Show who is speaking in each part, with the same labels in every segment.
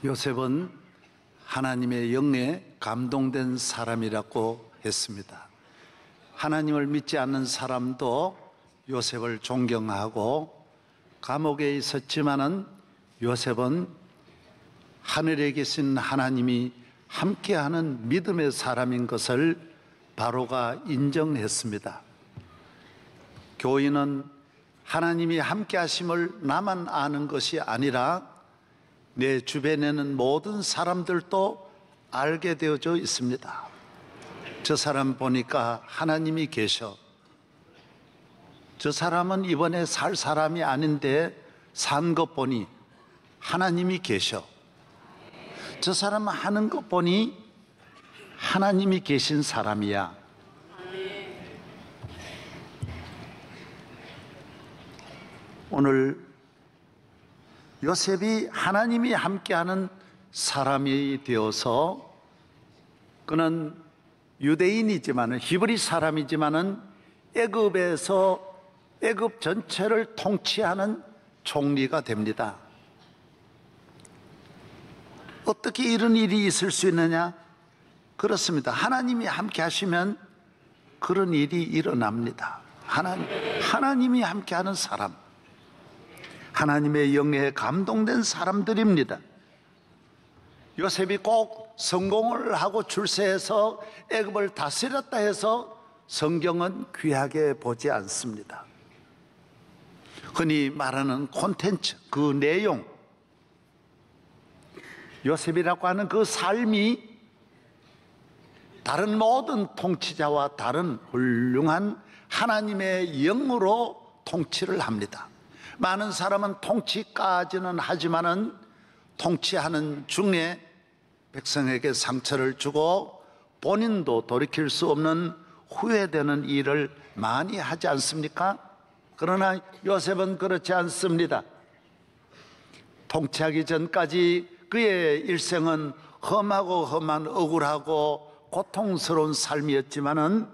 Speaker 1: 요셉은 하나님의 영에 감동된 사람이라고 했습니다. 하나님을 믿지 않는 사람도 요셉을 존경하고 감옥에 있었지만은 요셉은 하늘에 계신 하나님이 함께하는 믿음의 사람인 것을 바로가 인정했습니다. 교인은 하나님이 함께하심을 나만 아는 것이 아니라 내 주변에는 모든 사람들도 알게 되어져 있습니다. 저 사람 보니까 하나님이 계셔. 저 사람은 이번에 살 사람이 아닌데 산 것 보니 하나님이 계셔. 저 사람 하는 것 보니 하나님이 계신 사람이야. 오늘 요셉이 하나님이 함께하는 사람이 되어서 그는 유대인이지만은 히브리 사람이지만은 애굽에서 애굽 전체를 통치하는 총리가 됩니다. 어떻게 이런 일이 있을 수 있느냐? 그렇습니다. 하나님이 함께 하시면 그런 일이 일어납니다. 하나님이 함께하는 사람, 하나님의 영에 감동된 사람들입니다. 요셉이 꼭 성공을 하고 출세해서 애굽을 다스렸다 해서 성경은 귀하게 보지 않습니다. 흔히 말하는 콘텐츠, 그 내용, 요셉이라고 하는 그 삶이 다른 모든 통치자와 다른 훌륭한 하나님의 영으로 통치를 합니다. 많은 사람은 통치까지는 하지만은 통치하는 중에 백성에게 상처를 주고 본인도 돌이킬 수 없는 후회되는 일을 많이 하지 않습니까? 그러나 요셉은 그렇지 않습니다. 통치하기 전까지 그의 일생은 험하고 험한 억울하고 고통스러운 삶이었지만은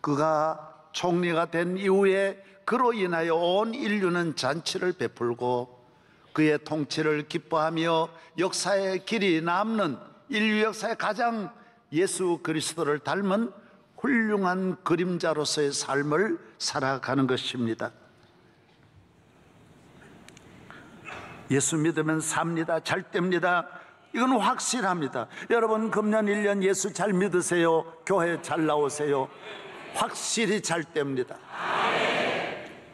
Speaker 1: 그가 총리가 된 이후에 그로 인하여 온 인류는 잔치를 베풀고 그의 통치를 기뻐하며 역사의 길이 남는 인류 역사의 가장 예수 그리스도를 닮은 훌륭한 그림자로서의 삶을 살아가는 것입니다. 예수 믿으면 삽니다. 잘 됩니다. 이건 확실합니다. 여러분 금년 1년 예수 잘 믿으세요. 교회 잘 나오세요. 확실히 잘 됩니다.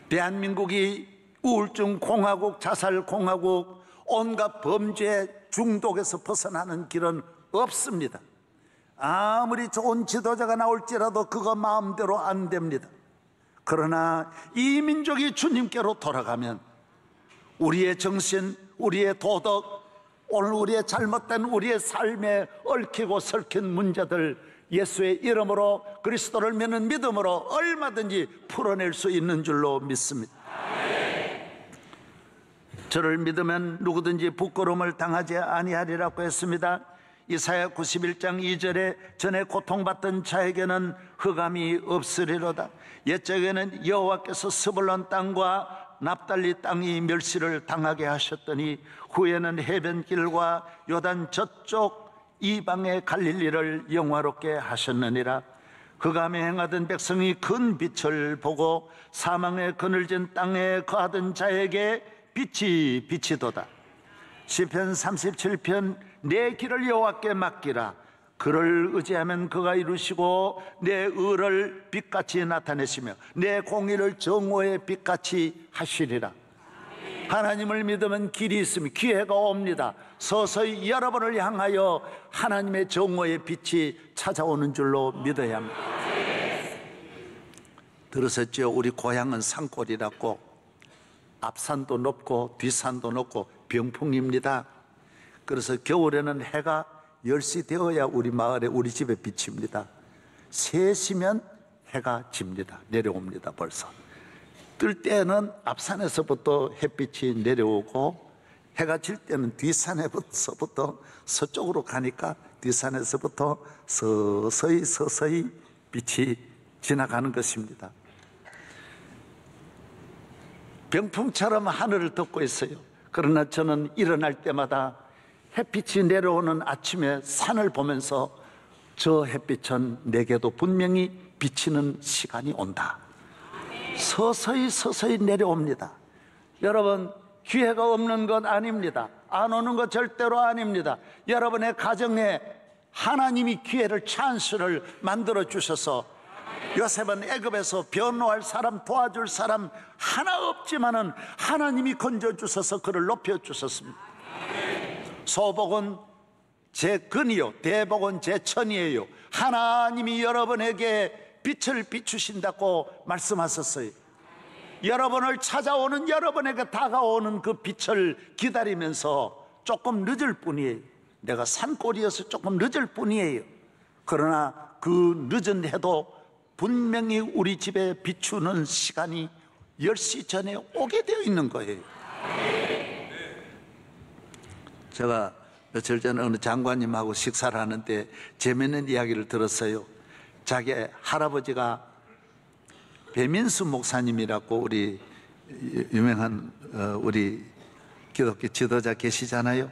Speaker 1: 대한민국이 우울증 공화국, 자살 공화국, 온갖 범죄 중독에서 벗어나는 길은 없습니다. 아무리 좋은 지도자가 나올지라도 그거 마음대로 안 됩니다. 그러나 이 민족이 주님께로 돌아가면 우리의 정신, 우리의 도덕, 오늘 우리의 잘못된 우리의 삶에 얽히고 설킨 문제들 예수의 이름으로 그리스도를 믿는 믿음으로 얼마든지 풀어낼 수 있는 줄로 믿습니다. 저를 믿으면 누구든지 부끄러움을 당하지 아니하리라고 했습니다. 이사야 91장 2절에 전에 고통받던 자에게는 흑암이 없으리로다. 옛적에는 여호와께서 스불론 땅과 납달리 땅이 멸시를 당하게 하셨더니 후에는 해변길과 요단 저쪽 이방의 갈릴리를 영화롭게 하셨느니라. 흑암에 행하던 백성이 큰 빛을 보고 사망의 그늘진 땅에 거하던 자에게 빛이 비치도다. 시편 37편 내 길을 여호와께 맡기라. 그를 의지하면 그가 이루시고 내 의를 빛같이 나타내시며 내 공의를 정오의 빛같이 하시리라. 하나님을 믿으면 길이 있으며 기회가 옵니다. 서서히 여러분을 향하여 하나님의 정오의 빛이 찾아오는 줄로 믿어야 합니다. 들으셨죠? 우리 고향은 산골이라고. 앞산도 높고 뒷산도 높고 병풍입니다. 그래서 겨울에는 해가 10시 되어야 우리 마을에 우리 집에 비칩니다. 3시면 해가 집니다. 내려옵니다. 벌써 뜰 때는 앞산에서부터 햇빛이 내려오고 해가 질 때는 뒷산에서부터 서쪽으로 가니까 뒷산에서부터 서서히 빛이 지나가는 것입니다. 병풍처럼 하늘을 덮고 있어요. 그러나 저는 일어날 때마다 햇빛이 내려오는 아침에 산을 보면서 저 햇빛은 내게도 분명히 비치는 시간이 온다. 서서히 내려옵니다. 여러분, 기회가 없는 건 아닙니다. 안 오는 것 절대로 아닙니다. 여러분의 가정에 하나님이 기회를, 찬스를 만들어 주셔서 요셉은 애굽에서 변호할 사람, 도와줄 사람 하나 없지만은 하나님이 건져 주셔서 그를 높여 주셨습니다. 소복은 제 근이요, 대복은 제 천이에요. 하나님이 여러분에게 빛을 비추신다고 말씀하셨어요. 여러분을 찾아오는, 여러분에게 다가오는 그 빛을 기다리면서 조금 늦을 뿐이에요. 내가 산골이어서 조금 늦을 뿐이에요. 그러나 그 늦은 해도 분명히 우리 집에 비추는 시간이 10시 전에 오게 되어 있는 거예요. 제가 며칠 전에 어느 장관님하고 식사를 하는데 재미있는 이야기를 들었어요. 자기 할아버지가 배민수 목사님이라고 우리 유명한 우리 기독교 지도자 계시잖아요.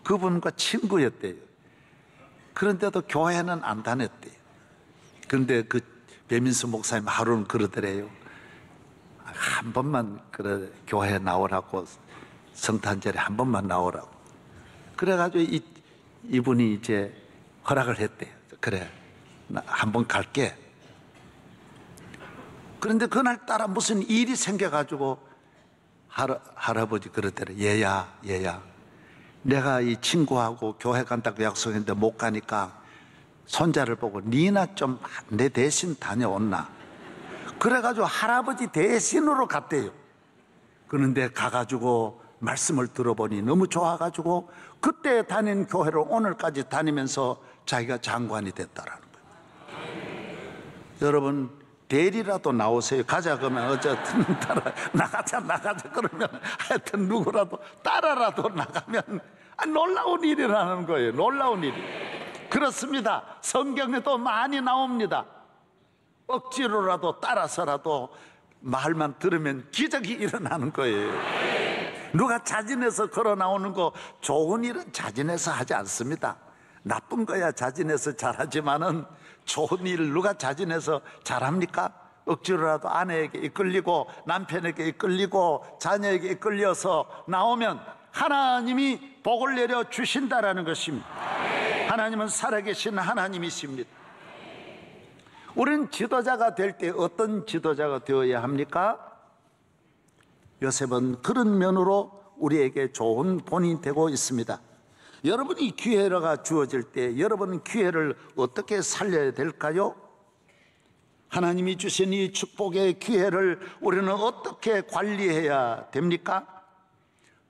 Speaker 1: 그분과 친구였대요. 그런데도 교회는 안 다녔대요. 그런데 그 배민수 목사님 하루는 그러더래요. 한 번만 그래 교회에 나오라고, 성탄절에 한 번만 나오라고. 그래가지고 이분이 이제 허락을 했대요. 그래, 나 한 번 갈게. 그런데 그날따라 무슨 일이 생겨가지고 할아버지 그러더래. 얘야 내가 이 친구하고 교회 간다고 약속했는데 못 가니까 손자를 보고 니나 좀 내 대신 다녀온나. 그래가지고 할아버지 대신으로 갔대요. 그런데 가가지고 말씀을 들어보니 너무 좋아가지고 그때 다닌 교회를 오늘까지 다니면서 자기가 장관이 됐다라는 거예요. 여러분, 대리라도 나오세요. 가자 그러면 어쨌든 따라 나가자 그러면 하여튼 누구라도 따라라도 나가면 놀라운 일이라는 거예요. 놀라운 일이. 그렇습니다. 성경에도 많이 나옵니다. 억지로라도 따라서라도 말만 들으면 기적이 일어나는 거예요. 누가 자진해서 걸어 나오는 거, 좋은 일은 자진해서 하지 않습니다. 나쁜 거야 자진해서 잘하지만은 좋은 일 누가 자진해서 잘합니까? 억지로라도 아내에게 이끌리고 남편에게 이끌리고 자녀에게 이끌려서 나오면 하나님이 복을 내려 주신다라는 것입니다. 하나님은 살아계신 하나님이십니다. 우리는 지도자가 될 때 어떤 지도자가 되어야 합니까? 요셉은 그런 면으로 우리에게 좋은 본이 되고 있습니다. 여러분이 기회가 주어질 때 여러분은 기회를 어떻게 살려야 될까요? 하나님이 주신 이 축복의 기회를 우리는 어떻게 관리해야 됩니까?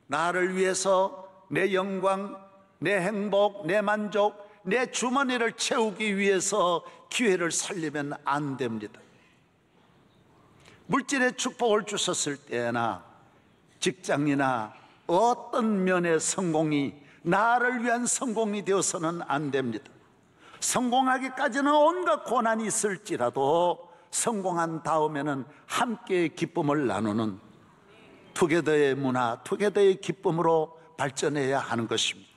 Speaker 1: 나를 위해서 내 영광, 내 행복, 내 만족, 내 주머니를 채우기 위해서 기회를 살리면 안 됩니다. 물질의 축복을 주셨을 때나 직장이나 어떤 면의 성공이 나를 위한 성공이 되어서는 안 됩니다. 성공하기까지는 온갖 고난이 있을지라도 성공한 다음에는 함께 기쁨을 나누는 투게더의 문화, 투게더의 기쁨으로 발전해야 하는 것입니다.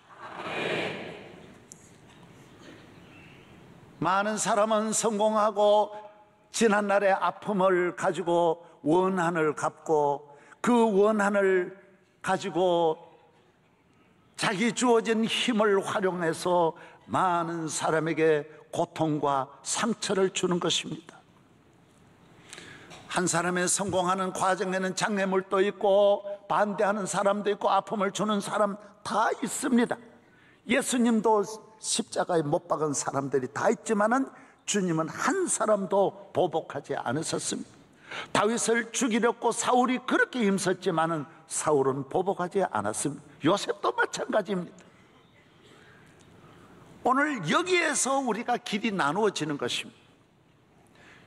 Speaker 1: 많은 사람은 성공하고 지난날의 아픔을 가지고 원한을 갚고 그 원한을 가지고 자기 주어진 힘을 활용해서 많은 사람에게 고통과 상처를 주는 것입니다. 한 사람의 성공하는 과정에는 장애물도 있고 반대하는 사람도 있고 아픔을 주는 사람 다 있습니다. 예수님도 십자가에 못 박은 사람들이 다 있지만은 주님은 한 사람도 보복하지 않으셨습니다. 다윗을 죽이려고 사울이 그렇게 힘썼지만은 사울은 보복하지 않았습니다. 요셉도 마찬가지입니다. 오늘 여기에서 우리가 길이 나누어지는 것입니다.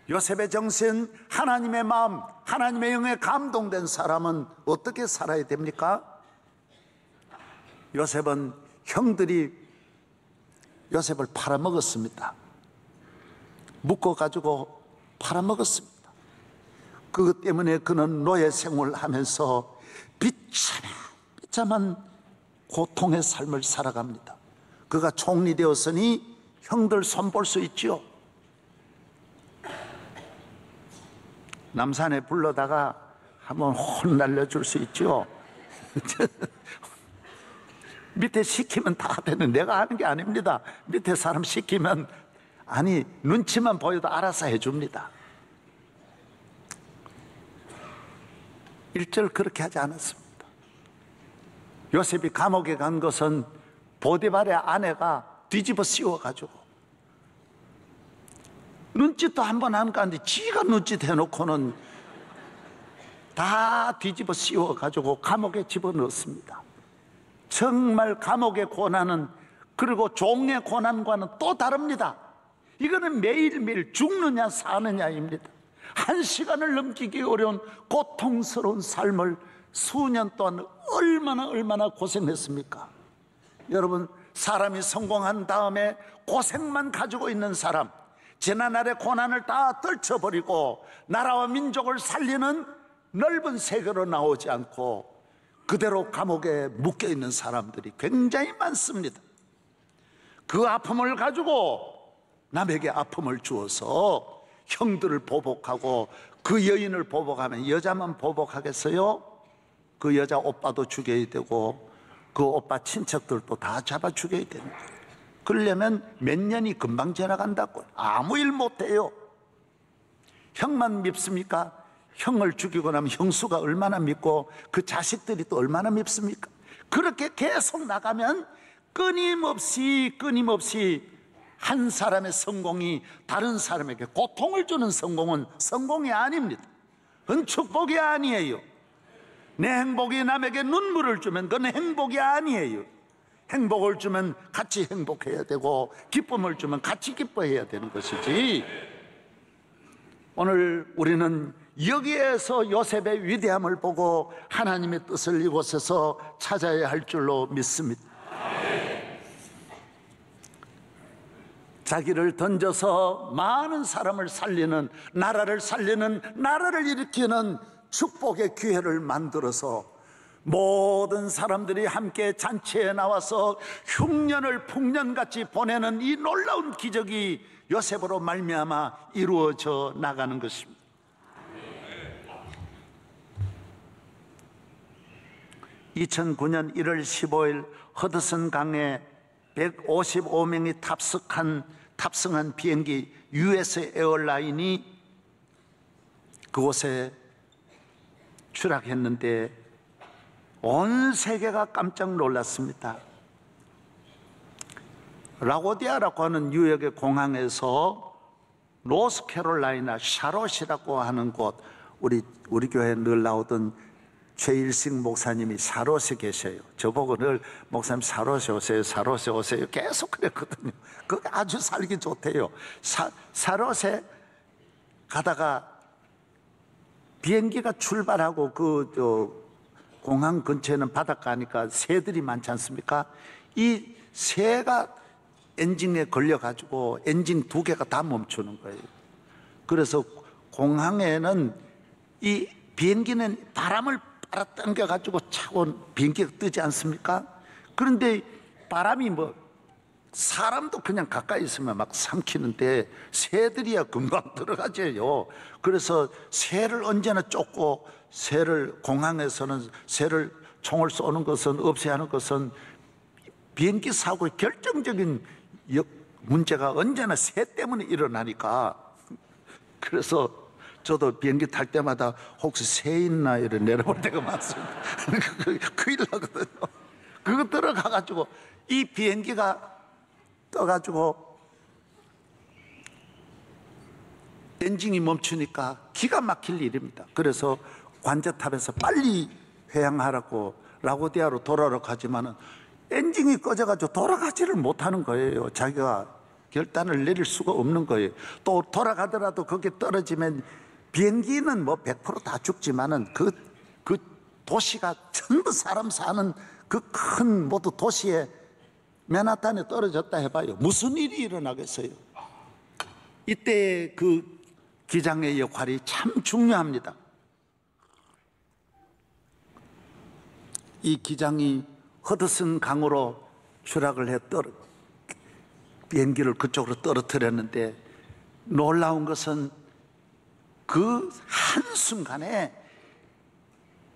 Speaker 1: 요셉의 정신, 하나님의 마음, 하나님의 영에 감동된 사람은 어떻게 살아야 됩니까? 요셉은 형들이 요셉을 팔아먹었습니다. 묶어가지고 팔아먹었습니다. 그것 때문에 그는 노예 생활을 하면서 비참한 고통의 삶을 살아갑니다. 그가 총리 되었으니 형들 손볼 수 있지요. 남산에 불러다가 한번 혼 날려줄 수 있죠. 밑에 시키면 다 되는, 내가 하는 게 아닙니다. 밑에 사람 시키면, 아니 눈치만 보여도 알아서 해줍니다. 1절 그렇게 하지 않았습니다. 요셉이 감옥에 간 것은 보디발의 아내가 뒤집어 씌워가지고, 눈짓도 한 번 안 가는데 지가 눈짓 해놓고는 다 뒤집어 씌워가지고 감옥에 집어넣었습니다. 정말 감옥의 고난은, 그리고 종의 고난과는 또 다릅니다. 이거는 매일매일 죽느냐 사느냐입니다. 한 시간을 넘기기 어려운 고통스러운 삶을 수년 동안 얼마나 고생했습니까? 여러분, 사람이 성공한 다음에 고생만 가지고 있는 사람, 지난날의 고난을 다 떨쳐버리고 나라와 민족을 살리는 넓은 세계로 나오지 않고 그대로 감옥에 묶여있는 사람들이 굉장히 많습니다. 그 아픔을 가지고 남에게 아픔을 주어서 형들을 보복하고, 그 여인을 보복하면 여자만 보복하겠어요? 그 여자 오빠도 죽여야 되고 그 오빠 친척들도 다 잡아 죽여야 됩니다. 그러려면 몇 년이 금방 지나간다고. 아무 일 못해요. 형만 밉습니까? 형을 죽이고 나면 형수가 얼마나 밉고 그 자식들이 또 얼마나 밉습니까? 그렇게 계속 나가면 끊임없이 한 사람의 성공이 다른 사람에게 고통을 주는 성공은 성공이 아닙니다. 그건 축복이 아니에요. 내 행복이 남에게 눈물을 주면 그건 행복이 아니에요. 행복을 주면 같이 행복해야 되고, 기쁨을 주면 같이 기뻐해야 되는 것이지. 오늘 우리는 여기에서 요셉의 위대함을 보고 하나님의 뜻을 이곳에서 찾아야 할 줄로 믿습니다. 자기를 던져서 많은 사람을 살리는, 나라를 살리는, 나라를 일으키는 축복의 기회를 만들어서 모든 사람들이 함께 잔치에 나와서 흉년을 풍년같이 보내는 이 놀라운 기적이 요셉으로 말미암아 이루어져 나가는 것입니다. 2009년 1월 15일 허드슨 강에 155명이 탑승한 비행기 US 에어라인이 그곳에 추락했는데 온 세계가 깜짝 놀랐습니다. 라고디아라고 하는 뉴욕의 공항에서 노스캐롤라이나 샤롯이라고 하는 곳, 우리 교회에 늘 나오던 최일식 목사님이 샤롯에 계셔요. 저보고 늘 목사님 샤롯에 오세요, 샤롯에 오세요 계속 그랬거든요. 그게 아주 살기 좋대요. 샤롯에 가다가 비행기가 출발하고 공항 근처에는 바닷가니까 새들이 많지 않습니까? 이 새가 엔진에 걸려가지고 엔진 2개가 다 멈추는 거예요. 그래서 공항에는 이 비행기는 바람을 빨아당겨가지고 차고 비행기가 뜨지 않습니까? 그런데 바람이 사람도 그냥 가까이 있으면 막 삼키는데 새들이야 금방 들어가져요. 그래서 새를 언제나 쫓고, 공항에서는 새를 총을 쏘는 것은, 없애야 하는 것은 비행기 사고의 결정적인 문제가 언제나 새 때문에 일어나니까. 그래서 저도 비행기 탈 때마다 혹시 새 있나 이래 내려볼 때가 많습니다. 큰일 나거든요. 그거 들어가가지고 이 비행기가 떠가지고 엔진이 멈추니까 기가 막힐 일입니다. 그래서 관제탑에서 빨리 회항하라고 라고디아로 돌아오라고 하지만은 엔진이 꺼져가지고 돌아가지를 못하는 거예요. 자기가 결단을 내릴 수가 없는 거예요. 또 돌아가더라도 거기에 떨어지면 비행기는 100% 다 죽지만은 그 도시가 전부 사람 사는 그 큰 모두 도시에 맨하탄에 떨어졌다 해봐요. 무슨 일이 일어나겠어요? 이때 그 기장의 역할이 참 중요합니다. 이 기장이 허드슨 강으로 추락을 해 비행기를 그쪽으로 떨어뜨렸는데, 놀라운 것은 그 한순간에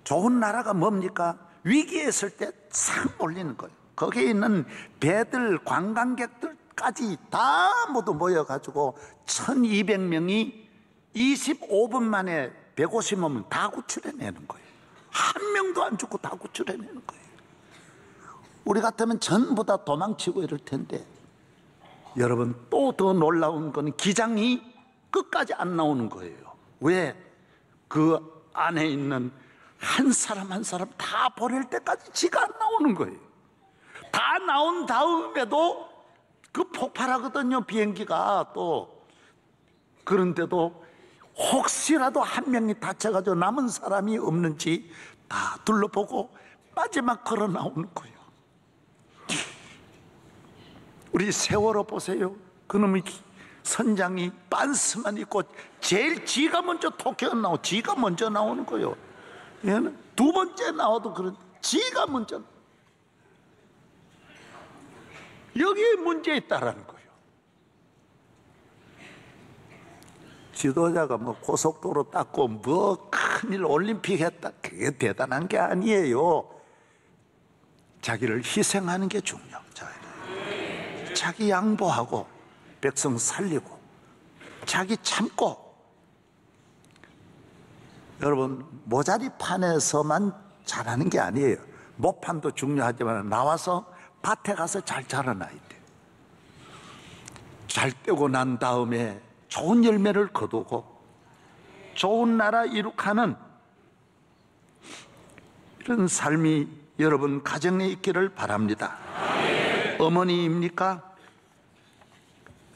Speaker 1: 좋은 나라가 뭡니까? 위기에 있을 때 싹 몰리는 거예요. 거기에 있는 배들, 관광객들까지 다 모두 모여가지고 1200명이 25분 만에 150명은 다 구출해내는 거예요. 한 명도 안 죽고 다 구출해내는 거예요. 우리 같으면 전부 다 도망치고 이럴 텐데, 여러분, 또 더 놀라운 건 기장이 끝까지 안 나오는 거예요. 왜? 그 안에 있는 한 사람 한 사람 다 보낼 때까지 지가 안 나오는 거예요. 다 나온 다음에도 그 폭발하거든요, 비행기가. 또 그런데도 혹시라도 한 명이 다쳐가지고 남은 사람이 없는지 다 둘러보고 마지막 걸어 나오는 거예요. 우리 세월호 보세요. 그놈의 선장이 빤스만 입고 제일 지가 먼저 토끼가 나오고 지가 먼저 나오는 거예요. 얘는 두 번째 나와도 그런 지가 먼저. 여기에 문제 있다라는 거예요. 지도자가 뭐 고속도로 닦고 뭐 큰일 올림픽 했다, 그게 대단한 게 아니에요. 자기를 희생하는 게 중요해요. 자기 양보하고 백성 살리고 자기 참고. 여러분, 모자리판에서만 자라는 게 아니에요. 모판도 중요하지만 나와서 밭에 가서 잘 자라나야 돼요. 잘 떼고 난 다음에 좋은 열매를 거두고 좋은 나라 이룩하는 이런 삶이 여러분 가정에 있기를 바랍니다. 어머니입니까?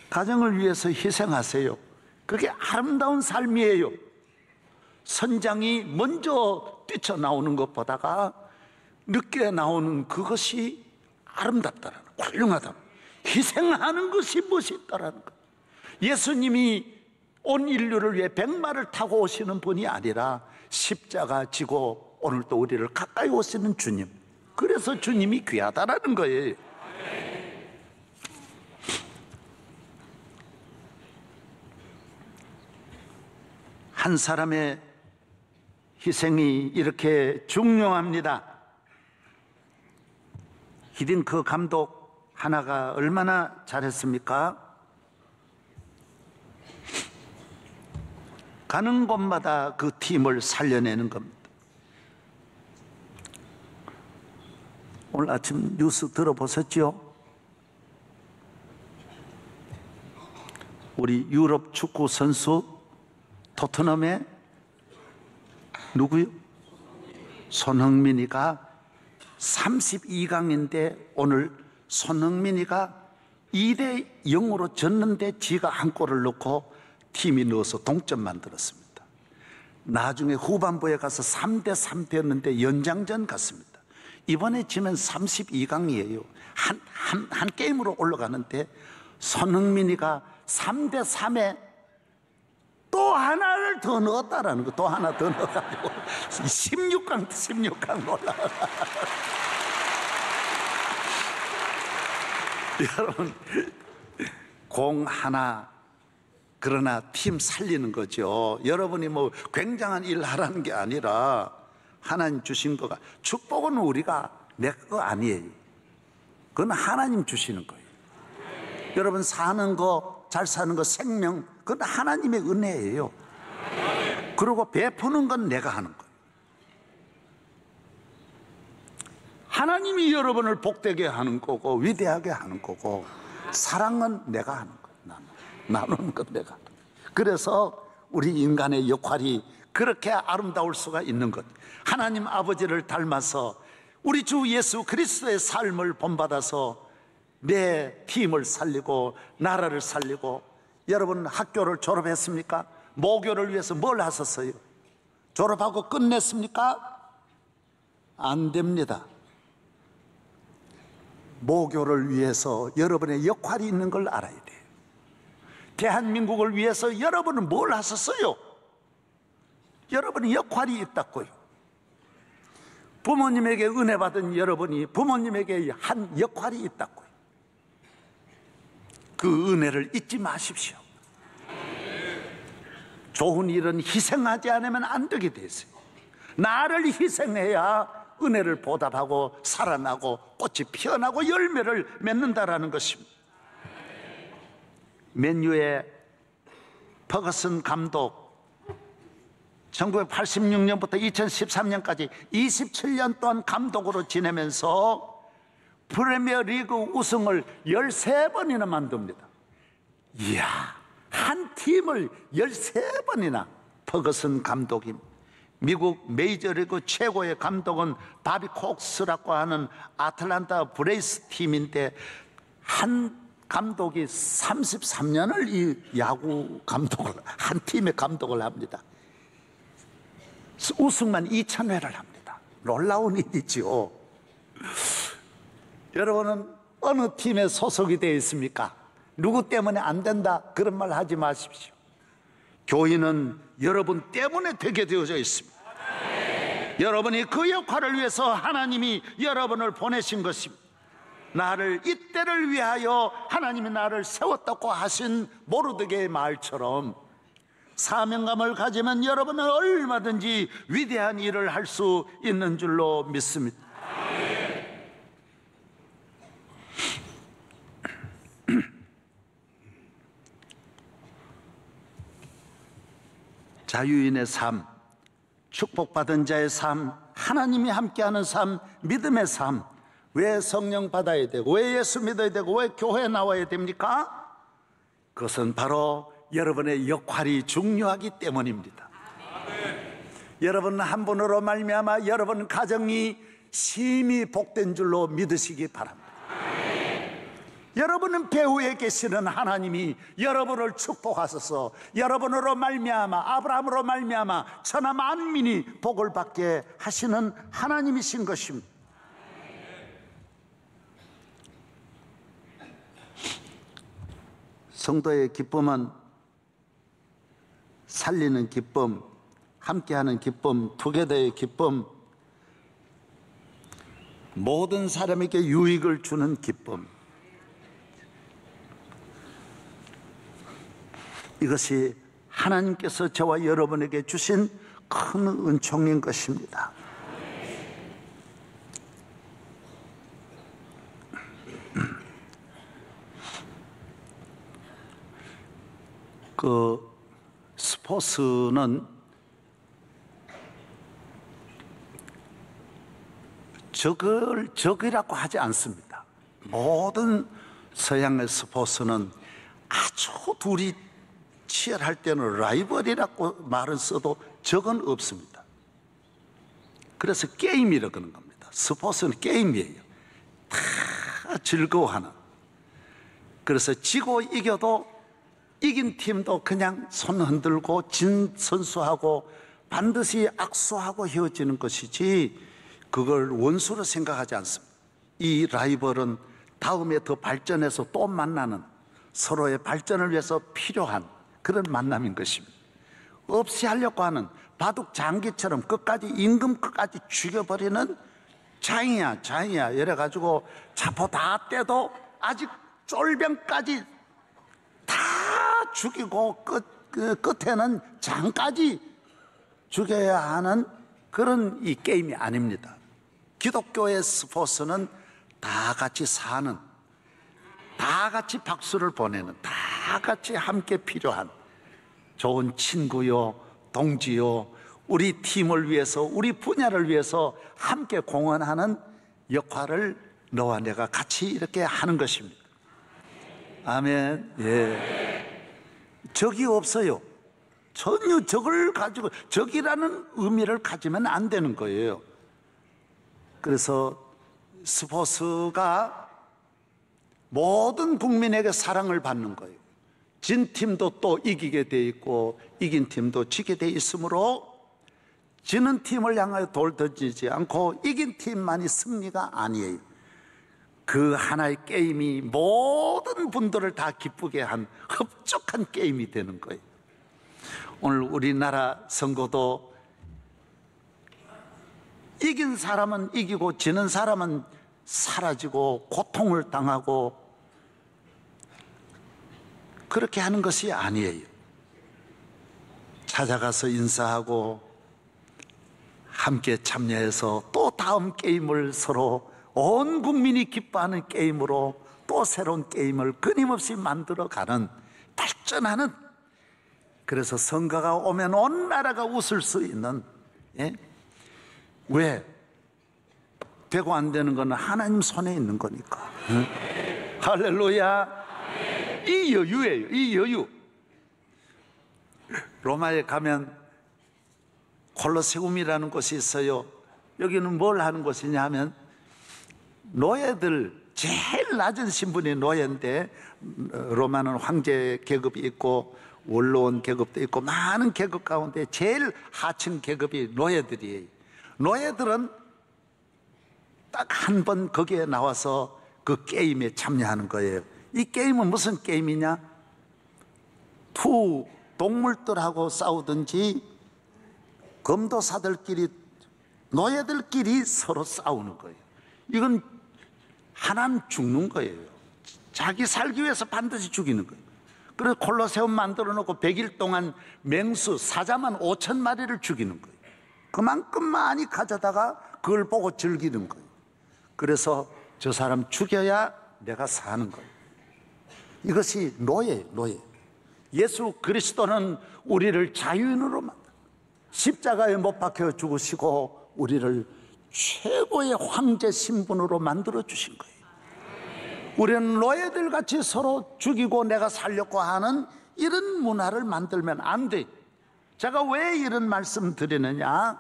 Speaker 1: 가정을 위해서 희생하세요. 그게 아름다운 삶이에요. 선장이 먼저 뛰쳐나오는 것보다가 늦게 나오는 그것이 아름답다라는, 훌륭하다. 희생하는 것이 멋있다라는 것. 예수님이 온 인류를 위해 백마를 타고 오시는 분이 아니라 십자가 지고 오늘도 우리를 가까이 오시는 주님. 그래서 주님이 귀하다라는 거예요. 한 사람의 희생이 이렇게 중요합니다. 히딩크 감독 하나가 얼마나 잘했습니까? 가는 곳마다 그 팀을 살려내는 겁니다. 오늘 아침 뉴스 들어보셨죠? 우리 유럽 축구 선수 토트넘의 누구요? 손흥민이가 32강인데 오늘 손흥민이가 2대0으로 졌는데 지가 한 골을 넣고 팀이 넣어서 동점 만들었습니다. 나중에 후반부에 가서 3대3 되었는데 연장전 갔습니다. 이번에 지면 32강이에요. 한 게임으로 올라가는데 손흥민이가 3대3에 또 하나를 더 넣었다라는 거. 또 하나 더 넣어가지고 16강 올라가. 여러분, 공 하나, 그러나 팀 살리는 거죠. 여러분이 뭐 굉장한 일 하라는 게 아니라 하나님 주신 거가, 축복은 우리가 내 거 아니에요. 그건 하나님 주시는 거예요. 여러분 사는 거, 잘 사는 거, 생명, 그건 하나님의 은혜예요. 그리고 베푸는 건 내가 하는 거예요. 하나님이 여러분을 복되게 하는 거고 위대하게 하는 거고, 사랑은 내가 하는 거예요. 나누는 건 내가 하는 거예요. 그래서 우리 인간의 역할이 그렇게 아름다울 수가 있는 것. 하나님 아버지를 닮아서 우리 주 예수 그리스도의 삶을 본받아서 내 팀을 살리고 나라를 살리고. 여러분 학교를 졸업했습니까? 모교를 위해서 뭘 하셨어요? 졸업하고 끝냈습니까? 안 됩니다. 모교를 위해서 여러분의 역할이 있는 걸 알아야 돼요. 대한민국을 위해서 여러분은 뭘 하셨어요? 여러분의 역할이 있다고요. 부모님에게 은혜 받은 여러분이 부모님에게 한 역할이 있다고요. 그 은혜를 잊지 마십시오. 좋은 일은 희생하지 않으면 안 되게 돼 있어요. 나를 희생해야 은혜를 보답하고 살아나고 꽃이 피어나고 열매를 맺는다라는 것입니다. 맨유의 퍼거슨 감독 1986년부터 2013년까지 27년 동안 감독으로 지내면서 프리미어 리그 우승을 13번이나 만듭니다. 이야, 한 팀을 13번이나. 퍼거슨 감독이 미국 메이저리그 최고의 감독은 바비 콕스라고 하는 아틀란타 브레이스 팀인데 한 감독이 33년을 이 야구 감독을, 한 팀의 감독을 합니다. 우승만 2000회를 합니다. 놀라운 일이죠. 여러분은 어느 팀에 소속이 되어 있습니까? 누구 때문에 안 된다 그런 말 하지 마십시오. 교인은 여러분 때문에 되게 되어져 있습니다. 여러분이 그 역할을 위해서 하나님이 여러분을 보내신 것입니다. 나를 이때를 위하여 하나님이 나를 세웠다고 하신 모르드게의 말처럼 사명감을 가지면 여러분은 얼마든지 위대한 일을 할 수 있는 줄로 믿습니다. 자유인의 삶, 축복받은 자의 삶, 하나님이 함께하는 삶, 믿음의 삶. 왜 성령 받아야 되고, 왜 예수 믿어야 되고, 왜 교회에 나와야 됩니까? 그것은 바로 여러분의 역할이 중요하기 때문입니다. 여러분 한 분으로 말미암아 여러분 가정이 심히 복된 줄로 믿으시기 바랍니다. 여러분은 배후에 계시는 하나님이 여러분을 축복하셔서 여러분으로 말미암아, 아브라함으로 말미암아 천하 만민이 복을 받게 하시는 하나님이신 것입니다. 성도의 기쁨은 살리는 기쁨, 함께하는 기쁨, 투게더의 기쁨, 모든 사람에게 유익을 주는 기쁨, 이것이 하나님께서 저와 여러분에게 주신 큰 은총인 것입니다. 그 스포츠는 적이라고 하지 않습니다. 모든 서양의 스포츠는 아주 둘이 치열할 때는 라이벌이라고 말은 써도 적은 없습니다. 그래서 게임이라고 하는 겁니다. 스포츠는 게임이에요. 다 즐거워하는. 그래서 지고 이겨도 이긴 팀도 그냥 손 흔들고 진 선수하고 반드시 악수하고 헤어지는 것이지 그걸 원수로 생각하지 않습니다. 이 라이벌은 다음에 더 발전해서 또 만나는, 서로의 발전을 위해서 필요한 그런 만남인 것입니다. 없이 하려고 하는 바둑 장기처럼 끝까지 임금 끝까지 죽여버리는 장이야 이래가지고 자포 다 떼도 아직 쫄병까지 다 죽이고 끝에는 장까지 죽여야 하는 그런 이 게임이 아닙니다. 기독교의 스포츠는 다 같이 사는, 다 같이 박수를 보내는, 다 같이 함께 필요한 좋은 친구요, 동지요, 우리 팀을 위해서, 우리 분야를 위해서 함께 공헌하는 역할을 너와 내가 같이 이렇게 하는 것입니다. 아멘. 예. 적이 없어요. 전혀 적을 가지고, 적이라는 의미를 가지면 안 되는 거예요. 그래서 스포츠가 모든 국민에게 사랑을 받는 거예요. 진 팀도 또 이기게 돼 있고 이긴 팀도 지게 돼 있으므로 지는 팀을 향하여 돌 던지지 않고 이긴 팀만이 승리가 아니에요. 그 하나의 게임이 모든 분들을 다 기쁘게 한 흡족한 게임이 되는 거예요. 오늘 우리나라 선거도 이긴 사람은 이기고 지는 사람은 사라지고 고통을 당하고 그렇게 하는 것이 아니에요. 찾아가서 인사하고 함께 참여해서 또 다음 게임을 서로 온 국민이 기뻐하는 게임으로 또 새로운 게임을 끊임없이 만들어가는 발전하는, 그래서 선거가 오면 온 나라가 웃을 수 있는, 예? 왜? 되고 안 되는 건 하나님 손에 있는 거니까. 할렐루야. 이 여유예요. 이 여유. 로마에 가면 콜로세움이라는 곳이 있어요. 여기는 뭘 하는 곳이냐 하면 노예들, 제일 낮은 신분이 노예인데, 로마는 황제 계급이 있고 원로원 계급도 있고 많은 계급 가운데 제일 하층 계급이 노예들이에요. 노예들은 딱 한 번 거기에 나와서 그 게임에 참여하는 거예요. 이 게임은 무슨 게임이냐? 두 동물들하고 싸우든지 검도사들끼리, 노예들끼리 서로 싸우는 거예요. 이건 하나는 죽는 거예요. 자기 살기 위해서 반드시 죽이는 거예요. 그래서 콜로세움 만들어 놓고 100일 동안 맹수, 사자만 5,000마리를 죽이는 거예요. 그만큼 많이 가져다가 그걸 보고 즐기는 거예요. 그래서 저 사람 죽여야 내가 사는 거예요. 이것이 노예예요, 노예. 예수 그리스도는 우리를 자유인으로 만들어 십자가에 못 박혀 죽으시고 우리를 최고의 황제 신분으로 만들어 주신 거예요. 우리는 노예들 같이 서로 죽이고 내가 살려고 하는 이런 문화를 만들면 안 돼. 제가 왜 이런 말씀 드리느냐?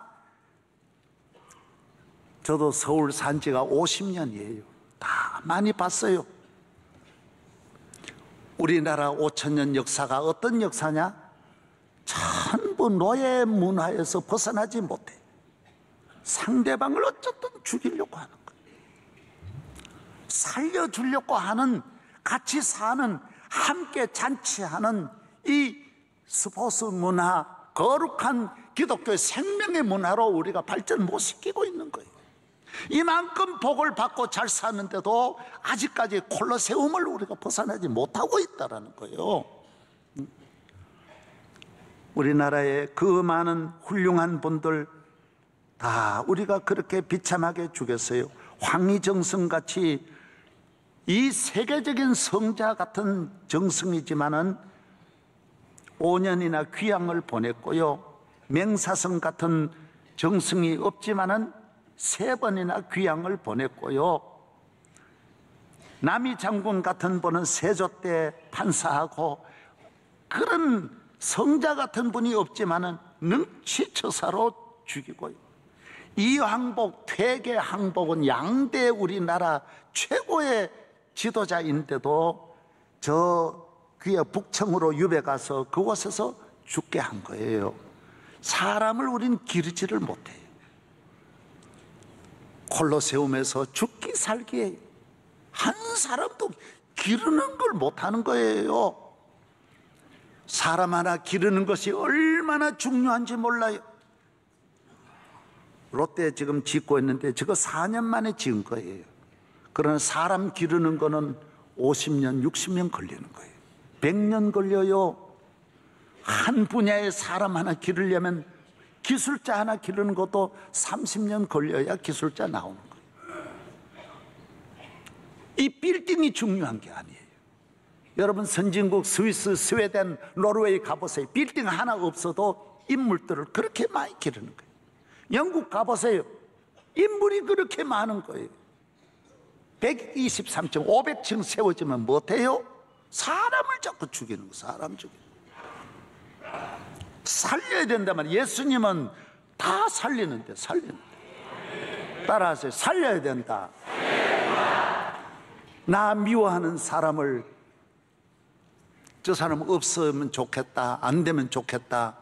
Speaker 1: 저도 서울 산 지가 50년이에요. 다 많이 봤어요. 우리나라 5,000년 역사가 어떤 역사냐? 전부 노예 문화에서 벗어나지 못해. 상대방을 어쨌든 죽이려고 하는 거예요. 살려주려고 하는, 같이 사는, 함께 잔치하는 이 스포츠 문화, 거룩한 기독교의 생명의 문화로 우리가 발전 못 시키고 있는 거예요. 이만큼 복을 받고 잘 사는데도 아직까지 콜로세움을 우리가 벗어나지 못하고 있다는 거예요. 우리나라의 그 많은 훌륭한 분들 다 우리가 그렇게 비참하게 죽였어요. 황희정승같이 이 세계적인 성자 같은 정승이지만은 5년이나 귀향을 보냈고요. 맹사성 같은 정승이 없지만은 3번이나 귀향을 보냈고요. 남이 장군 같은 분은 세조 때 판사하고, 그런 성자 같은 분이 없지만은 능치처사로 죽이고요. 이황복, 퇴계 항복은 양대 우리나라 최고의 지도자인데도 저 귀에 북청으로 유배 가서 그곳에서 죽게 한 거예요. 사람을 우린 기르지를 못해요. 콜로세움에서 죽기 살기에 한 사람도 기르는 걸 못하는 거예요. 사람 하나 기르는 것이 얼마나 중요한지 몰라요. 롯데 지금 짓고 있는데 저거 4년 만에 지은 거예요. 그러나 사람 기르는 거는 50년, 60년 걸리는 거예요. 100년 걸려요. 한 분야의 사람 하나 기르려면, 기술자 하나 기르는 것도 30년 걸려야 기술자 나오는 거예요. 이 빌딩이 중요한 게 아니에요. 여러분 선진국 스위스, 스웨덴, 노르웨이 가보세요. 빌딩 하나 없어도 인물들을 그렇게 많이 기르는 거예요. 영국 가보세요. 인물이 그렇게 많은 거예요. 123층, 500층 세워지면 못해요? 사람을 자꾸 죽이는 거예요. 사람 죽이는 거예요. 살려야 된다면, 예수님은 다 살리는데, 따라하세요. 살려야 된다. 나 미워하는 사람을, 저 사람 없으면 좋겠다, 안 되면 좋겠다,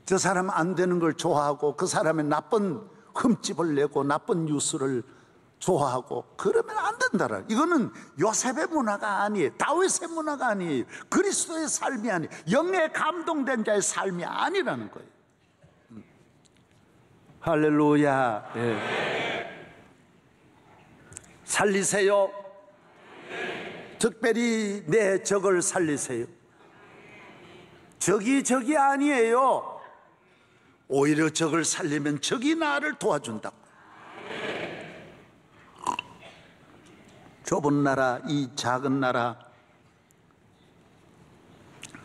Speaker 1: 저 사람 안 되는 걸 좋아하고 그 사람의 나쁜 흠집을 내고 나쁜 뉴스를 좋아하고 그러면 안 된다라. 이거는 요셉의 문화가 아니에요. 다윗의 문화가 아니에요. 그리스도의 삶이 아니에요. 영에 감동된 자의 삶이 아니라는 거예요. 할렐루야. 예. 살리세요. 특별히 내 적을 살리세요. 적이 아니에요. 오히려 적을 살리면 적이 나를 도와준다. 좁은 나라, 이 작은 나라,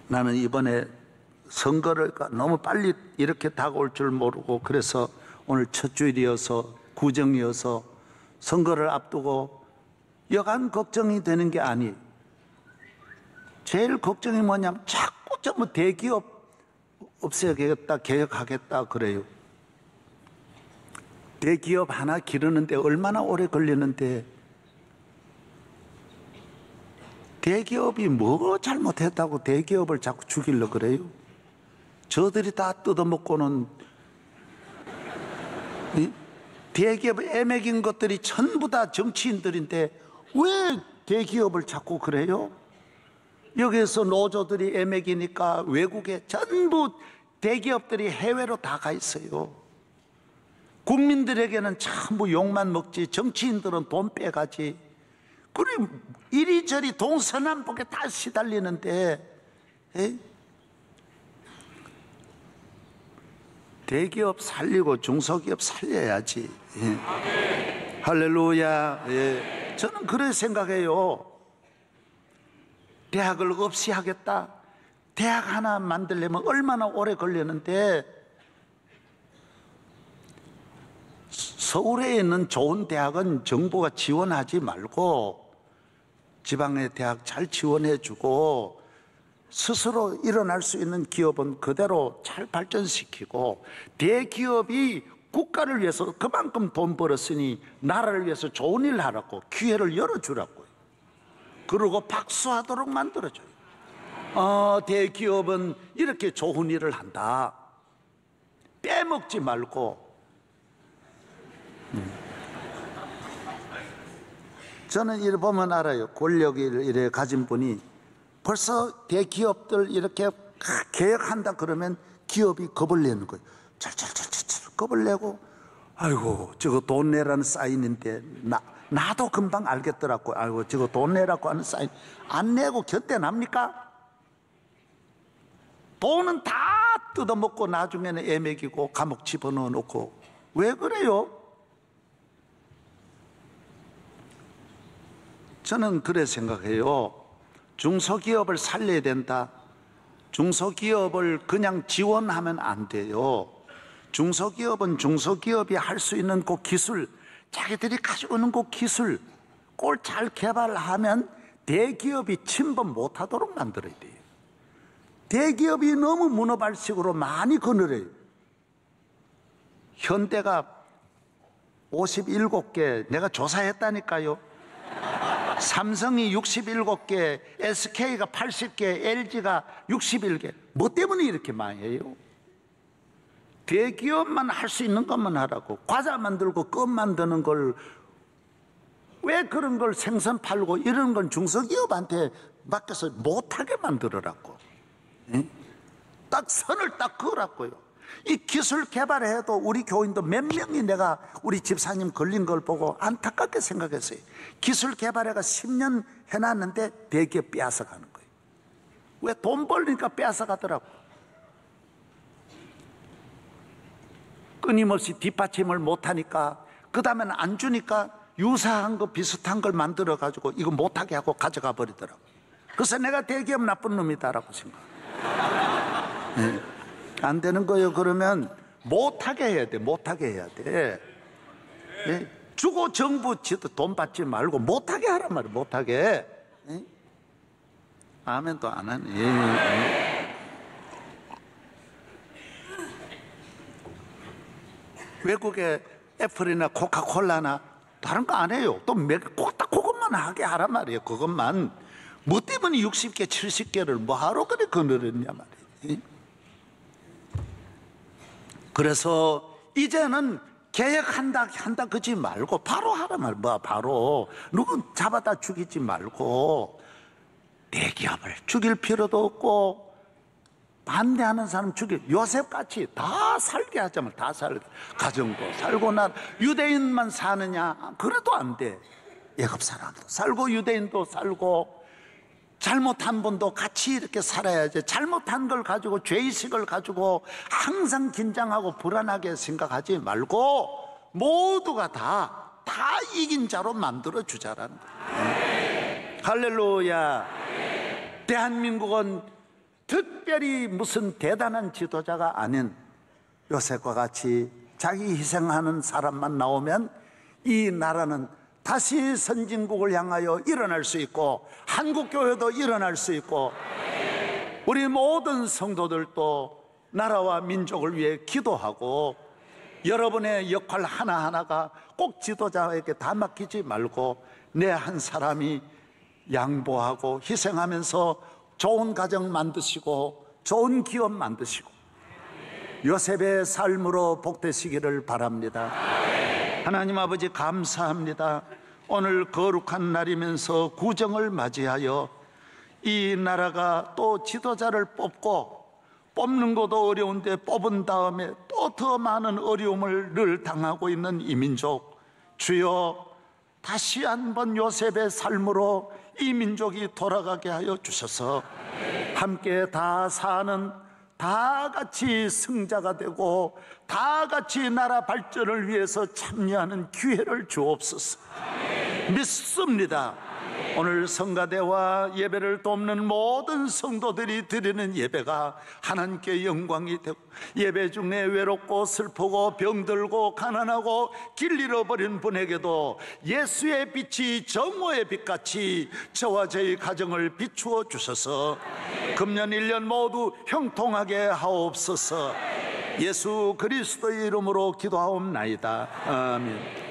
Speaker 1: 나는 이번에 선거를 너무 빨리 이렇게 다가올 줄 모르고, 그래서 오늘 첫 주일이어서, 구정이어서 선거를 앞두고 여간 걱정이 되는 게 아니에요. 제일 걱정이 뭐냐면 자꾸 전부 대기업 없애야겠다, 개혁하겠다 그래요. 대기업 하나 기르는데 얼마나 오래 걸리는데, 대기업이 뭐 잘못했다고 대기업을 자꾸 죽이려고 그래요? 저들이 다 뜯어먹고는, 대기업 애매긴 것들이 전부 다 정치인들인데 왜 대기업을 자꾸 그래요? 여기에서 노조들이 애매기니까 외국에 전부 대기업들이 해외로 다 가 있어요. 국민들에게는 전부 욕만 먹지, 정치인들은 돈 빼가지. 그리고 이리저리 동서남북에 다 시달리는데, 대기업 살리고 중소기업 살려야지. 예. 할렐루야. 예. 저는 그렇게 생각해요. 대학을 없이 하겠다. 대학 하나 만들려면 얼마나 오래 걸리는데, 서울에 있는 좋은 대학은 정부가 지원하지 말고 지방의 대학 잘 지원해 주고, 스스로 일어날 수 있는 기업은 그대로 잘 발전시키고, 대기업이 국가를 위해서 그만큼 돈 벌었으니 나라를 위해서 좋은 일 하라고, 기회를 열어주라고요. 그리고 박수하도록 만들어줘요. 대기업은 이렇게 좋은 일을 한다. 빼먹지 말고. 저는 이를 보면 알아요. 권력을 이래 가진 분이 벌써 대기업들 이렇게 개혁한다 그러면 기업이 겁을 내는 거예요. 철철철철 겁을 내고, 아이고 저거 돈 내라는 사인인데 나도 금방 알겠더라고. 아이고 저거 돈 내라고 하는 사인 안 내고 견뎌납니까? 돈은 다 뜯어먹고 나중에는 애매기고 감옥 집어넣어 놓고. 왜 그래요? 저는 그래 생각해요. 중소기업을 살려야 된다. 중소기업을 그냥 지원하면 안 돼요. 중소기업은 중소기업이 할 수 있는 그 기술, 자기들이 가지고 있는 그 기술, 그걸 잘 개발하면 대기업이 침범 못하도록 만들어야 돼요. 대기업이 너무 문어발식으로 많이 거느려요. 현대가 57개, 내가 조사했다니까요. 삼성이 67개, SK가 80개, LG가 61개. 뭐 때문에 이렇게 많이 해요? 대기업만 할 수 있는 것만 하라고. 과자 만들고 껌 만드는 걸, 왜 그런 걸 생선 팔고 이런 건 중소기업한테 맡겨서 못하게 만들어라고. 딱 선을 딱 그으라고요. 이 기술 개발해도 우리 교인도 몇 명이 내가 우리 집사님 걸린 걸 보고 안타깝게 생각했어요. 기술 개발해가 10년 해놨는데 대기업 빼앗아가는 거예요. 왜? 돈 벌니까 빼앗아가더라고. 끊임없이 뒷받침을 못하니까, 그 다음에는 안 주니까 유사한 거 비슷한 걸 만들어가지고 이거 못하게 하고 가져가 버리더라고. 그래서 내가 대기업 나쁜 놈이다라고 생각해요. 안 되는 거예요. 그러면 못하게 해야 돼. 못하게 해야 돼. 주고 정부 돈 받지 말고 못하게 하란 말이에요. 못하게. 아멘도 안 하네. 외국의 애플이나 코카콜라나 다른 거 안 해요. 또 딱 그것만 하게 하란 말이에요. 그것만. 뭐 때문에 60개 70개를 뭐하러 그래 거느렸냐 말이에요. 그래서 이제는 개혁한다 그러지 말고 바로 하란 말이에요. 뭐 바로 누구 잡아다 죽이지 말고, 대기업을 죽일 필요도 없고 반대하는 사람 죽여. 요셉같이 다 살게 하자면 다 살게. 가정도 살고 유대인만 사느냐? 그래도 안 돼. 애굽 사람도 살고 유대인도 살고 잘못한 분도 같이 이렇게 살아야지. 잘못한 걸 가지고 죄의식을 가지고 항상 긴장하고 불안하게 생각하지 말고 모두가 다 이긴 자로 만들어 주자라는 거예요. 할렐루야. 대한민국은 특별히 무슨 대단한 지도자가 아닌 요셉과 같이 자기 희생하는 사람만 나오면 이 나라는 다시 선진국을 향하여 일어날 수 있고 한국교회도 일어날 수 있고 우리 모든 성도들도 나라와 민족을 위해 기도하고 여러분의 역할 하나하나가 꼭 지도자에게 다 맡기지 말고 내 한 사람이 양보하고 희생하면서 좋은 가정 만드시고 좋은 기업 만드시고 요셉의 삶으로 복되시기를 바랍니다. 하나님 아버지 감사합니다. 오늘 거룩한 날이면서 구정을 맞이하여 이 나라가 또 지도자를 뽑는 것도 어려운데 뽑은 다음에 또 더 많은 어려움을 늘 당하고 있는 이 민족, 주여 다시 한번 요셉의 삶으로 이 민족이 돌아가게 하여 주셔서 함께 다 사는 다 같이 승자가 되고 다 같이 나라 발전을 위해서 참여하는 기회를 주옵소서. 믿습니다. 오늘 성가대와 예배를 돕는 모든 성도들이 드리는 예배가 하나님께 영광이 되고 예배 중에 외롭고 슬프고 병들고 가난하고 길 잃어버린 분에게도 예수의 빛이 정오의 빛같이 저와 저희 가정을 비추어 주셔서 금년 1년 모두 형통하게 하옵소서. 예수 그리스도의 이름으로 기도하옵나이다. 아멘.